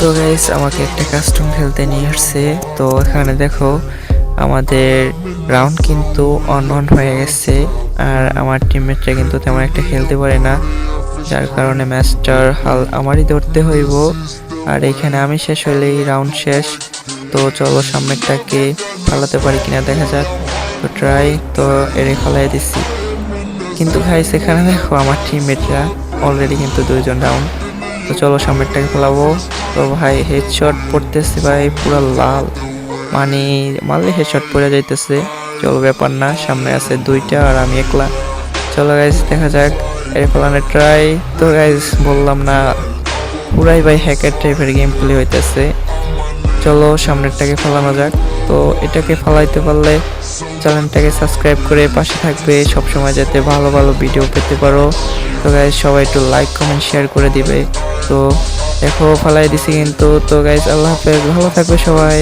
তো গাইস আমাকে একটা কাস্টম খেলতে নিয়ে আসছে। তো এখানে দেখো আমাদের রাউন্ড কিন্তু অন হয়ে গেছে, আর আমার টিমমেটরা কিন্তু তেমন একটা খেলতে পারে না, যার কারণে ম্যাচটার হাল আমারই ধরতে হইব। আর এখানে আমি শেষ হলেই রাউন্ড শেষ। তো চলো সামনেরটাকে ফালাতে পারি কিনা দেখা যাক। তো ট্রাই, তো এরে ফালাই দিচ্ছি, কিন্তু গাইস এখানে দেখো আমার টিমমেটরা অলরেডি কিন্তু 2জন ডাউন। তো চলো সামনেরটাকে ফেলাবো। তো ভাই হেডশট পড়তেছে ভাই, পুরো লাল, মানে মারলে হেডশট পড়ে যাইতেছে। চলো ব্যাপার না, সামনে আছে 2টা আর আমি একলা। চলো গাইস দেখা যাক এর ফেলানোর ট্রাই। তো গাইস বললাম না, পুরাই ভাই হ্যাকার টাইপের গেম প্লে হইতেছে। চলো সামনেরটাকে ফেলানো যাক। তো এটাকে ফালাইতে পারলে চ্যানেলটাকে সাবস্ক্রাইব করে পাশে থাকবে সবসময়, যাতে ভালো ভালো ভিডিও পেতে পারো। তো গাইস সবাই একটু লাইক কমেন্ট শেয়ার করে দিবে। তো দেখো ফালাই দিছি কিন্তু। তো গাইস আল্লাহ হাফেজ, ভালো থাকবে সবাই।